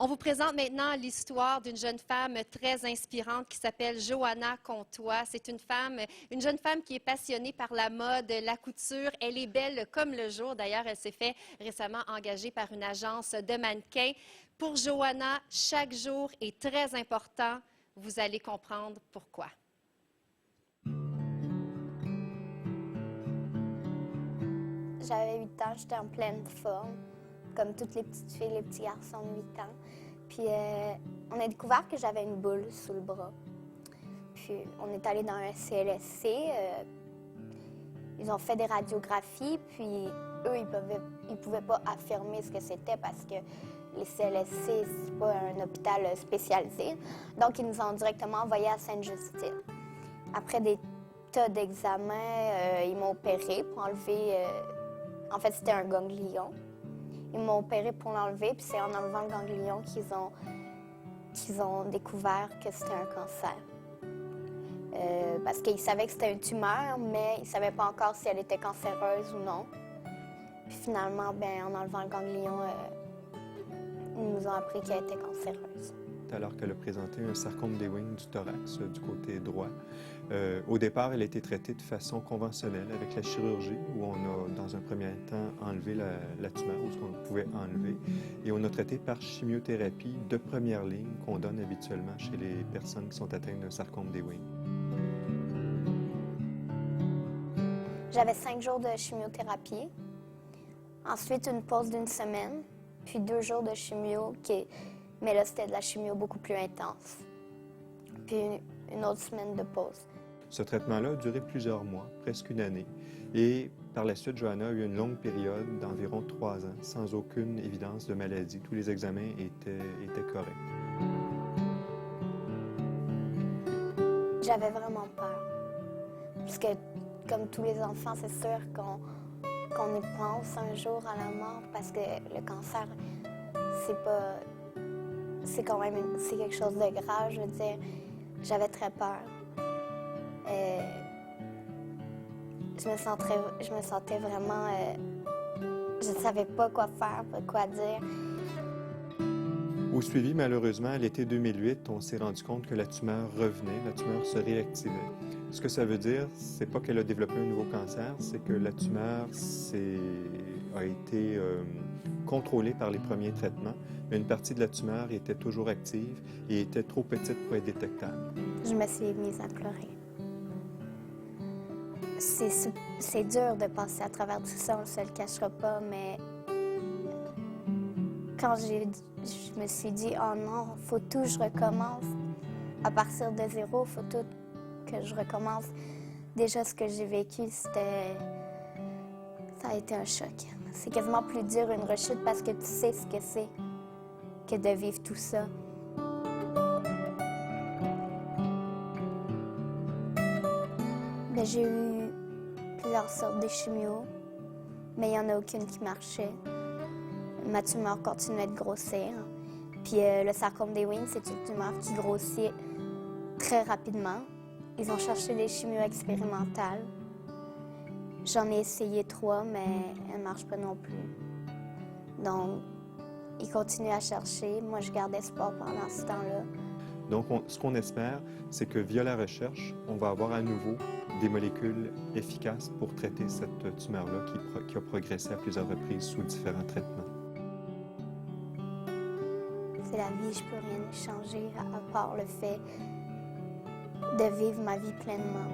On vous présente maintenant l'histoire d'une jeune femme très inspirante qui s'appelle Johanna Comtois. C'est une jeune femme qui est passionnée par la mode, la couture. Elle est belle comme le jour. D'ailleurs, elle s'est fait récemment engager par une agence de mannequins. Pour Johanna, chaque jour est très important. Vous allez comprendre pourquoi. J'avais 8 ans, j'étais en pleine forme, comme toutes les petites filles, les petits garçons de 8 ans. Puis on a découvert que j'avais une boule sous le bras. Puis on est allé dans un CLSC, ils ont fait des radiographies, puis eux, ils pouvaient pas affirmer ce que c'était parce que les CLSC, c'est pas un hôpital spécialisé. Donc, ils nous ont directement envoyés à Sainte-Justine. Après des tas d'examens, ils m'ont opéré pour enlever... En fait, c'était un ganglion. Ils m'ont opéré pour l'enlever, puis c'est en enlevant le ganglion qu'ils ont découvert que c'était un cancer. Parce qu'ils savaient que c'était une tumeur, mais ils ne savaient pas encore si elle était cancéreuse ou non. Puis finalement, en enlevant le ganglion, ils nous ont appris qu'elle était cancéreuse. Alors qu'elle a présenté un sarcome des wings du thorax du côté droit. Au départ, elle a été traitée de façon conventionnelle avec la chirurgie, où on a, dans un premier temps, enlevé la tumeur, ou ce qu'on pouvait enlever, et on a traité par chimiothérapie de première ligne qu'on donne habituellement chez les personnes qui sont atteintes d'un sarcome des wings. J'avais 5 jours de chimiothérapie, ensuite une pause d'1 semaine, puis 2 jours de chimio, mais là, c'était de la chimio beaucoup plus intense, puis une autre semaine de pause. Ce traitement-là a duré plusieurs mois, presque une année, et par la suite, Johanna a eu une longue période d'environ 3 ans, sans aucune évidence de maladie. Tous les examens étaient corrects. J'avais vraiment peur, parce que comme tous les enfants, c'est sûr qu'on y pense un jour à la mort, parce que le cancer, c'est quand même quelque chose de grave, je veux dire. J'avais très peur. Je me sentais vraiment... je ne savais pas quoi faire, pas quoi dire. Au suivi, malheureusement, à l'été 2008, on s'est rendu compte que la tumeur revenait, la tumeur se réactivait. Ce que ça veut dire, c'est pas qu'elle a développé un nouveau cancer, c'est que la tumeur a été contrôlée par les premiers traitements, mais une partie de la tumeur était toujours active et était trop petite pour être détectable. Je me suis mise à pleurer. C'est dur de passer à travers tout ça, on ne se le cachera pas, mais quand je me suis dit « Oh non, faut tout que je recommence. À partir de zéro, faut tout que je recommence. » Déjà, ce que j'ai vécu, ça a été un choc. C'est quasiment plus dur une rechute parce que tu sais ce que c'est que de vivre tout ça. J'ai eu plusieurs sortes de chimio, mais il n'y en a aucune qui marchait. Ma tumeur continuait de grossir. Puis le sarcome des wings, c'est une tumeur qui grossit très rapidement. Ils ont cherché des chimios expérimentales. J'en ai essayé 3, mais elles ne marchent pas non plus. Donc, ils continuent à chercher. Moi, je garde espoir pendant ce temps-là. Donc, ce qu'on espère, c'est que via la recherche, on va avoir à nouveau des molécules efficaces pour traiter cette tumeur-là qui a progressé à plusieurs reprises sous différents traitements. C'est la vie, je ne peux rien changer à part le fait de vivre ma vie pleinement.